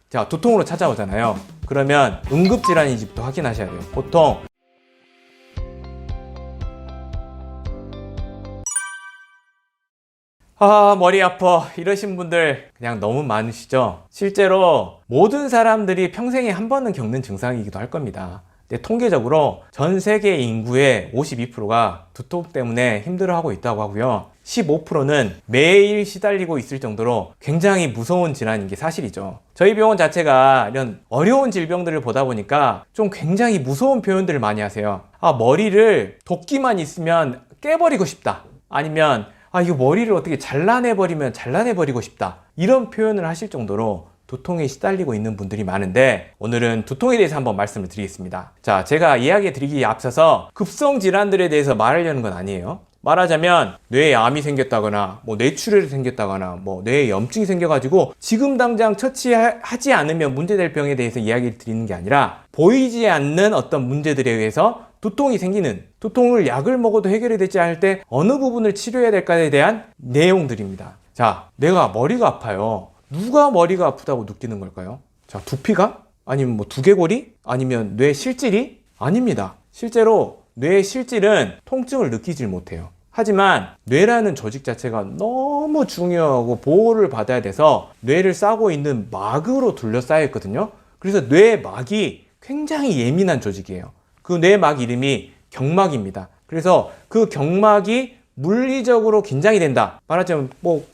자, 두통으로 찾아오잖아요. 그러면 응급질환인지부터 확인하셔야 돼요. 보통 머리 아파 이러신 분들 그냥 너무 많으시죠? 실제로 모든 사람들이 평생에 한 번은 겪는 증상이기도 할 겁니다. 근데 통계적으로 전 세계 인구의 52%가 두통 때문에 힘들어하고 있다고 하고요. 15%는 매일 시달리고 있을 정도로 굉장히 무서운 질환인 게 사실이죠. 저희 병원 자체가 이런 어려운 질병들을 보다 보니까 좀 굉장히 무서운 표현들을 많이 하세요. 머리를 도끼만 있으면 깨버리고 싶다. 아니면 이거 머리를 어떻게 잘라내버리면 잘라내버리고 싶다. 이런 표현을 하실 정도로 두통에 시달리고 있는 분들이 많은데 오늘은 두통에 대해서 한번 말씀을 드리겠습니다. 자, 제가 이야기 드리기에 앞서서 급성 질환들에 대해서 말하려는 건 아니에요. 말하자면 뇌에 암이 생겼다거나 뇌출혈이 생겼다거나 뇌에 염증이 생겨가지고 지금 당장 처치하지 않으면 문제될 병에 대해서 이야기를 드리는 게 아니라 보이지 않는 어떤 문제들에 의해서 두통이 생기는, 두통을 약을 먹어도 해결이 되지 않을 때 어느 부분을 치료해야 될까에 대한 내용들입니다. 자, 내가 머리가 아파요. 누가 머리가 아프다고 느끼는 걸까요? 자, 두피가? 아니면 두개골이? 아니면 뇌 실질이? 아닙니다. 실제로 뇌 실질은 통증을 느끼질 못해요. 하지만 뇌라는 조직 자체가 너무 중요하고 보호를 받아야 돼서 뇌를 싸고 있는 막으로 둘러싸여 있거든요. 그래서 뇌막이 굉장히 예민한 조직이에요. 그 뇌막 이름이 경막입니다. 그래서 그 경막이 물리적으로 긴장이 된다. 말하자면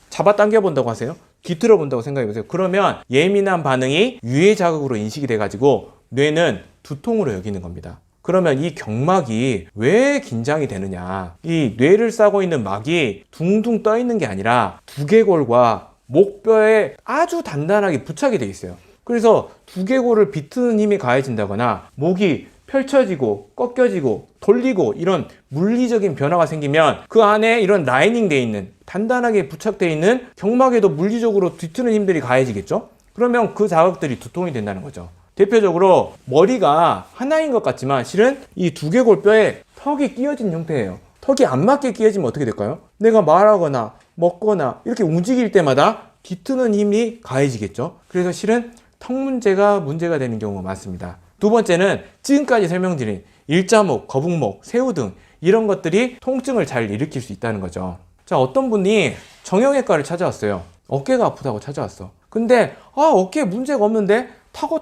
잡아당겨 본다고 하세요. 뒤틀어 본다고 생각해 보세요. 그러면 예민한 반응이 유해 자극으로 인식이 돼가지고 뇌는 두통으로 여기는 겁니다. 그러면 이 경막이 왜 긴장이 되느냐? 이 뇌를 싸고 있는 막이 둥둥 떠 있는 게 아니라 두개골과 목뼈에 아주 단단하게 부착이 돼 있어요. 그래서 두개골을 비트는 힘이 가해진다거나 목이 펼쳐지고 꺾여지고 돌리고 이런 물리적인 변화가 생기면 그 안에 이런 라이닝 돼 있는 단단하게 부착되어 있는 경막에도 물리적으로 뒤트는 힘들이 가해지겠죠? 그러면 그 자극들이 두통이 된다는 거죠. 대표적으로 머리가 하나인 것 같지만 실은 이 두개골 뼈에 턱이 끼어진 형태예요. 턱이 안 맞게 끼어지면 어떻게 될까요? 내가 말하거나 먹거나 이렇게 움직일 때마다 뒤트는 힘이 가해지겠죠? 그래서 실은 턱 문제가 되는 경우가 많습니다. 두 번째는 지금까지 설명드린 일자목, 거북목, 새우 등 이런 것들이 통증을 잘 일으킬 수 있다는 거죠. 자, 어떤 분이 정형외과를 찾아왔어요. 어깨가 아프다고 찾아왔어. 근데 어깨에 문제가 없는데 타고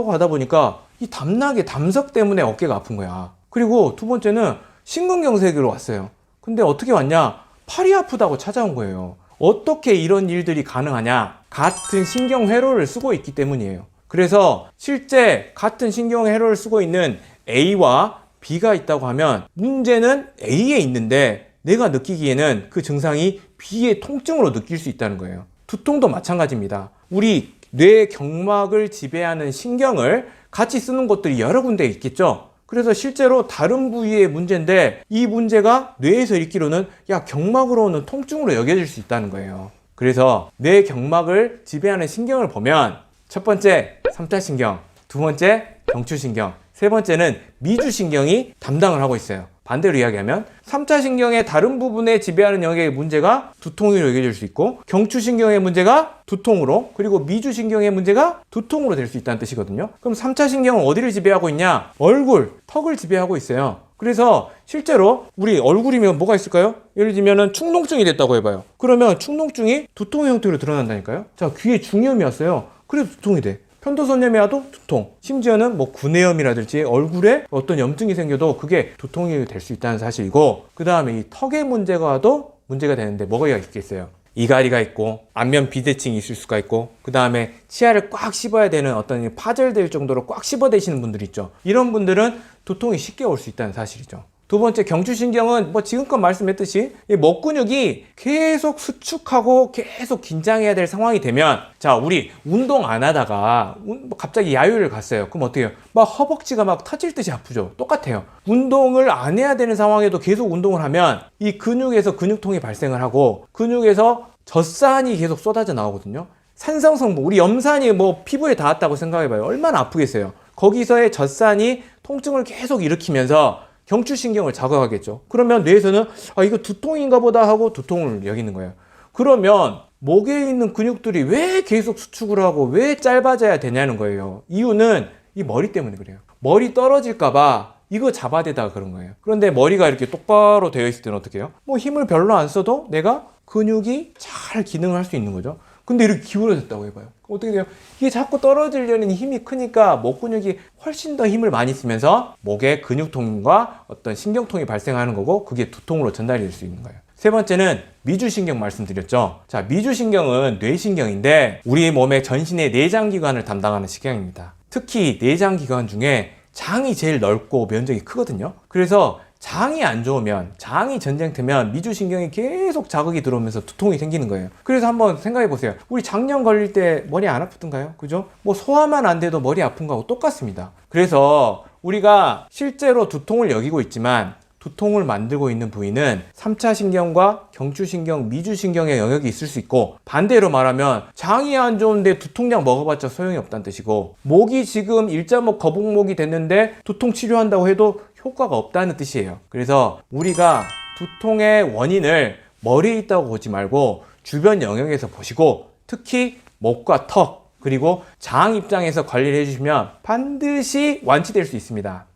가다 보니까 이 담나게 담석 때문에 어깨가 아픈 거야. 그리고 두 번째는 심근경색으로 왔어요. 근데 어떻게 왔냐? 팔이 아프다고 찾아온 거예요. 어떻게 이런 일들이 가능하냐? 같은 신경회로를 쓰고 있기 때문이에요. 그래서 실제 같은 신경회로를 쓰고 있는 A와 B가 있다고 하면 문제는 A에 있는데 내가 느끼기에는 그 증상이 B의 통증으로 느낄 수 있다는 거예요. 두통도 마찬가지입니다. 우리 뇌 경막을 지배하는 신경을 같이 쓰는 곳들이 여러 군데 있겠죠. 그래서 실제로 다른 부위의 문제인데 이 문제가 뇌에서 읽기로는 경막으로 오는 통증으로 여겨질 수 있다는 거예요. 그래서 뇌 경막을 지배하는 신경을 보면 첫 번째 3차신경, 두 번째 경추신경, 세 번째는 미주신경이 담당을 하고 있어요. 반대로 이야기하면 3차신경의 다른 부분에 지배하는 영역의 문제가 두통으로 여겨질 수 있고 경추신경의 문제가 두통으로 그리고 미주신경의 문제가 두통으로 될 수 있다는 뜻이거든요. 그럼 3차신경은 어디를 지배하고 있냐? 얼굴, 턱을 지배하고 있어요. 그래서 실제로 우리 얼굴이면 뭐가 있을까요? 예를 들면 축농증이 됐다고 해봐요. 그러면 축농증이 두통의 형태로 드러난다니까요. 자, 귀에 중이염이 왔어요. 그래도 두통이 돼. 편도선염이 와도 두통. 심지어는 구내염이라든지 얼굴에 어떤 염증이 생겨도 그게 두통이 될 수 있다는 사실이고, 그 다음에 이 턱의 문제가 와도 문제가 되는데 뭐가 있겠어요? 이갈이가 있고 안면 비대칭이 있을 수가 있고, 그 다음에 치아를 꽉 씹어야 되는 어떤 파절될 정도로 꽉 씹어대시는 분들이 있죠. 이런 분들은 두통이 쉽게 올 수 있다는 사실이죠. 두 번째 경추신경은 지금껏 말씀했듯이 이 목 근육이 계속 수축하고 계속 긴장해야 될 상황이 되면, 자, 우리 운동 안 하다가 갑자기 야유를 갔어요. 그럼 어떻게 해요? 허벅지가 터질 듯이 아프죠. 똑같아요. 운동을 안 해야 되는 상황에도 계속 운동을 하면 이 근육에서 근육통이 발생을 하고 근육에서 젖산이 계속 쏟아져 나오거든요. 산성성분, 우리 염산이 피부에 닿았다고 생각해봐요. 얼마나 아프겠어요. 거기서의 젖산이 통증을 계속 일으키면서 경추신경을 자극하겠죠. 그러면 뇌에서는 이거 두통인가 보다 하고 두통을 여기는 거예요. 그러면 목에 있는 근육들이 왜 계속 수축을 하고 왜 짧아져야 되냐는 거예요. 이유는 이 머리 때문에 그래요. 머리 떨어질까봐 이거 잡아대다가 그런 거예요. 그런데 머리가 이렇게 똑바로 되어 있을 때는 어떻게 해요? 뭐 힘을 별로 안 써도 내가 근육이 잘 기능을 할 수 있는 거죠. 근데 이렇게 기울어졌다고 해봐요. 어떻게 돼요? 이게 자꾸 떨어지려는 힘이 크니까 목 근육이 훨씬 더 힘을 많이 쓰면서 목에 근육통과 어떤 신경통이 발생하는 거고, 그게 두통으로 전달이 될 수 있는 거예요. 세 번째는 미주신경 말씀드렸죠. 자, 미주신경은 뇌신경인데 우리 몸의 전신의 내장기관을 담당하는 신경입니다. 특히 내장기관 중에 장이 제일 넓고 면적이 크거든요. 그래서 장이 안 좋으면, 장이 전쟁터면 미주신경이 계속 자극이 들어오면서 두통이 생기는 거예요. 그래서 한번 생각해 보세요. 우리 장염 걸릴 때 머리 안 아프던가요? 그죠? 뭐 소화만 안 돼도 머리 아픈 거하고 똑같습니다. 그래서 우리가 실제로 두통을 여기고 있지만 두통을 만들고 있는 부위는 3차 신경과 경추신경, 미주신경의 영역이 있을 수 있고, 반대로 말하면 장이 안 좋은데 두통약 먹어봤자 소용이 없다는 뜻이고, 목이 지금 일자목 거북목이 됐는데 두통 치료한다고 해도 효과가 없다는 뜻이에요. 그래서 우리가 두통의 원인을 머리에 있다고 보지 말고 주변 영역에서 보시고, 특히 목과 턱 그리고 장 입장에서 관리를 해주시면 반드시 완치될 수 있습니다.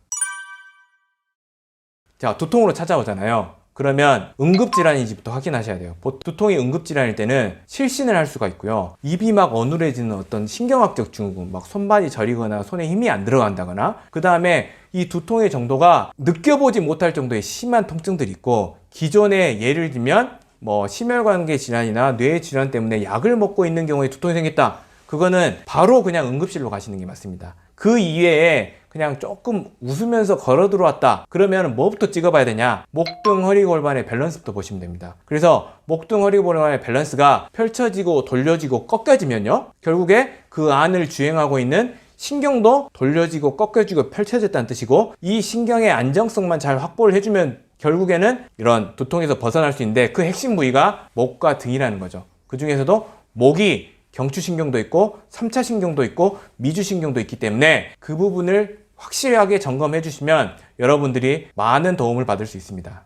자, 두통으로 찾아오잖아요. 그러면 응급질환인지부터 확인하셔야 돼요. 두통이 응급질환일 때는 실신을 할 수가 있고요. 입이 막 어눌해지는 어떤 신경학적 증후, 막 손발이 저리거나 손에 힘이 안 들어간다거나, 그 다음에 이 두통의 정도가 느껴보지 못할 정도의 심한 통증들이 있고, 기존에 예를 들면 뭐 심혈관계 질환이나 뇌 질환 때문에 약을 먹고 있는 경우에 두통이 생겼다. 그거는 바로 그냥 응급실로 가시는 게 맞습니다. 그 이외에 그냥 조금 웃으면서 걸어 들어왔다. 그러면 뭐부터 찍어봐야 되냐? 목등 허리 골반의 밸런스부터 보시면 됩니다. 그래서 목등 허리 골반의 밸런스가 펼쳐지고 돌려지고 꺾여지면요, 결국에 그 안을 주행하고 있는 신경도 돌려지고 꺾여지고 펼쳐졌다는 뜻이고, 이 신경의 안정성만 잘 확보를 해주면 결국에는 이런 두통에서 벗어날 수 있는데, 그 핵심 부위가 목과 등이라는 거죠. 그 중에서도 목이 경추신경도 있고 3차 신경도 있고 미주신경도 있기 때문에 그 부분을 확실하게 점검해 주시면 여러분들이 많은 도움을 받을 수 있습니다.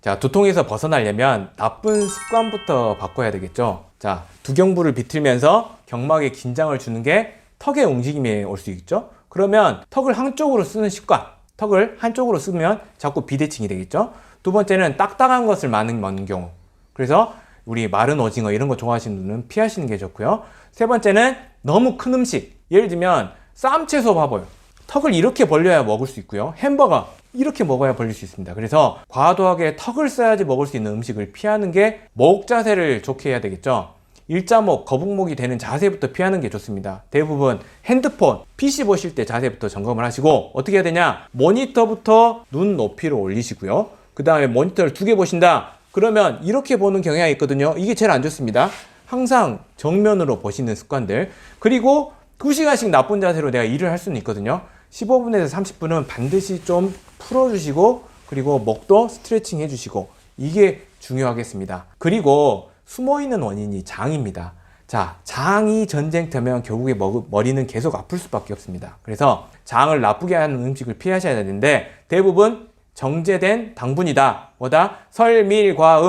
자, 두통에서 벗어나려면 나쁜 습관부터 바꿔야 되겠죠. 자, 두경부를 비틀면서 경막에 긴장을 주는 게 턱의 움직임에 올 수 있죠. 그러면 턱을 한쪽으로 쓰는 습관, 턱을 한쪽으로 쓰면 자꾸 비대칭이 되겠죠. 두 번째는 딱딱한 것을 많이 먹는 경우, 그래서 우리 마른 오징어 이런 거 좋아하시는 분은 피하시는 게 좋고요. 세 번째는 너무 큰 음식, 예를 들면 쌈채소 봐봐요. 턱을 이렇게 벌려야 먹을 수 있고요. 햄버거 이렇게 먹어야 벌릴 수 있습니다. 그래서 과도하게 턱을 써야지 먹을 수 있는 음식을 피하는 게, 목 자세를 좋게 해야 되겠죠. 일자목, 거북목이 되는 자세부터 피하는 게 좋습니다. 대부분 핸드폰, PC 보실 때 자세부터 점검을 하시고, 어떻게 해야 되냐? 모니터부터 눈 높이로 올리시고요. 그 다음에 모니터를 2개 보신다. 그러면 이렇게 보는 경향이 있거든요. 이게 제일 안 좋습니다. 항상 정면으로 보시는 습관들. 그리고 2시간씩 나쁜 자세로 내가 일을 할 수는 있거든요. 15분에서 30분은 반드시 좀 풀어주시고, 그리고 목도 스트레칭 해주시고, 이게 중요하겠습니다. 그리고 숨어있는 원인이 장입니다. 자, 장이 전쟁터면 결국에 머리는 계속 아플 수밖에 없습니다. 그래서 장을 나쁘게 하는 음식을 피하셔야 되는데, 대부분 정제된 당분이다. 뭐다? 설, 밀, 과,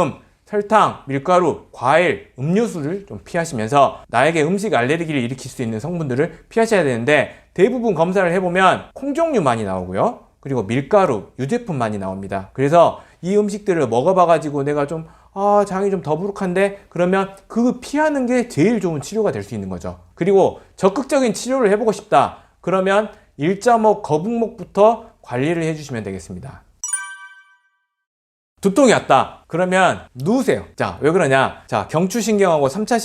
설탕, 밀가루, 과일, 음료수를 좀 피하시면서 나에게 음식 알레르기를 일으킬 수 있는 성분들을 피하셔야 되는데, 대부분 검사를 해보면 콩종류 많이 나오고요. 그리고 밀가루, 유제품 많이 나옵니다. 그래서 이 음식들을 먹어봐가지고 내가 좀 장이 좀 더부룩한데, 그러면 그 피하는 게 제일 좋은 치료가 될 수 있는 거죠. 그리고 적극적인 치료를 해보고 싶다. 그러면 일자목, 거북목부터 관리를 해주시면 되겠습니다. 두통이 왔다. 그러면 누우세요. 자, 왜 그러냐? 자, 경추신경하고 3차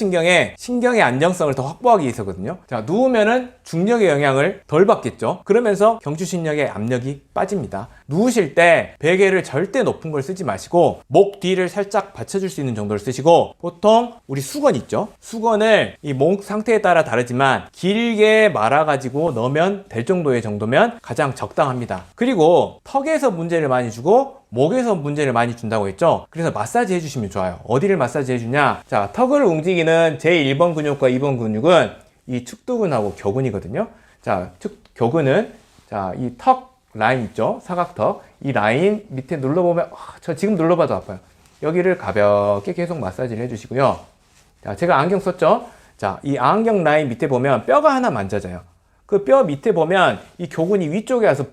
신경의 안정성을 더 확보하기 위해서거든요. 자, 누우면은 중력의 영향을 덜 받겠죠. 그러면서 경추신경의 압력이 빠집니다. 누우실 때 베개를 절대 높은 걸 쓰지 마시고, 목 뒤를 살짝 받쳐줄 수 있는 정도를 쓰시고, 보통 우리 수건 있죠? 수건을 이 목 상태에 따라 다르지만 길게 말아가지고 넣으면 될 정도면 가장 적당합니다. 그리고 턱에서 문제를 많이 주고 목에서 문제를 많이 준다고 했죠. 그래서 마사지 해주시면 좋아요. 어디를 마사지 해주냐? 자, 턱을 움직이는 제1번 근육과 2번 근육은 이 측두근하고 교근이거든요. 자, 교근은 자, 이 턱 라인 있죠? 사각턱. 이 라인 밑에 눌러보면 저 지금 눌러봐도 아파요. 여기를 가볍게 계속 마사지를 해주시고요. 자, 제가 안경 썼죠? 자, 이 안경 라인 밑에 보면 뼈가 하나 만져져요. 그 뼈 밑에 보면 이 교근이 위쪽에 와서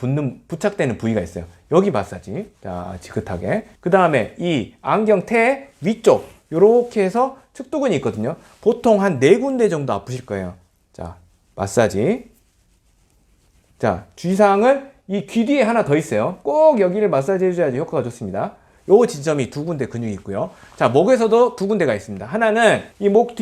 부착되는 부위가 있어요. 여기 마사지. 자, 지긋하게. 그 다음에 이 안경테 위쪽, 요렇게 해서 측두근이 있거든요. 보통 한 4군데 정도 아프실 거예요. 자, 마사지. 자, 주의사항은 이 귀 뒤에 하나 더 있어요. 꼭 여기를 마사지 해줘야지 효과가 좋습니다. 요 지점이 2군데 근육이 있고요. 자, 목에서도 2군데가 있습니다. 하나는 이 목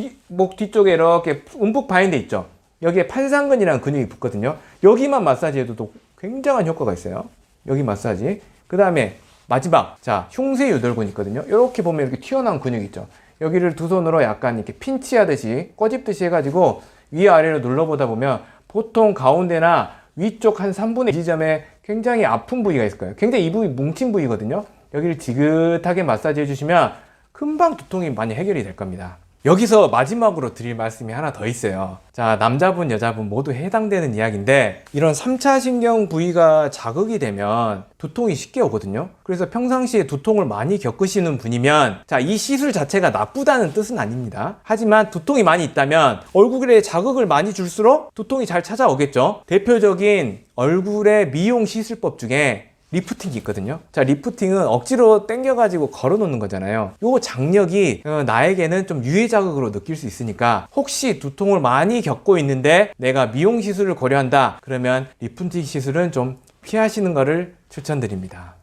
뒤쪽에 이렇게 움푹 파인 데 있죠. 여기에 판상근이라는 근육이 붙거든요. 여기만 마사지 해도 굉장한 효과가 있어요. 여기 마사지. 그 다음에 마지막, 자, 흉쇄 유돌근 있거든요. 이렇게 보면 이렇게 튀어나온 근육 있죠. 여기를 두 손으로 약간 이렇게 핀치하듯이 꼬집듯이 해가지고 위아래로 눌러보다 보면 보통 가운데나 위쪽 한 3분의 2 지점에 굉장히 아픈 부위가 있을 거예요. 굉장히 이 부위 뭉친 부위거든요. 여기를 지긋하게 마사지 해주시면 금방 두통이 많이 해결이 될 겁니다. 여기서 마지막으로 드릴 말씀이 하나 더 있어요. 자, 남자분, 여자분 모두 해당되는 이야기인데 이런 3차 신경 부위가 자극이 되면 두통이 쉽게 오거든요. 그래서 평상시에 두통을 많이 겪으시는 분이면 자, 이 시술 자체가 나쁘다는 뜻은 아닙니다. 하지만 두통이 많이 있다면 얼굴에 자극을 많이 줄수록 두통이 잘 찾아오겠죠. 대표적인 얼굴의 미용 시술법 중에 리프팅이 있거든요. 자, 리프팅은 억지로 당겨가지고 걸어 놓는 거잖아요. 요 장력이 나에게는 좀 유해 자극으로 느낄 수 있으니까 혹시 두통을 많이 겪고 있는데 내가 미용 시술을 고려한다 그러면 리프팅 시술은 좀 피하시는 거를 추천드립니다.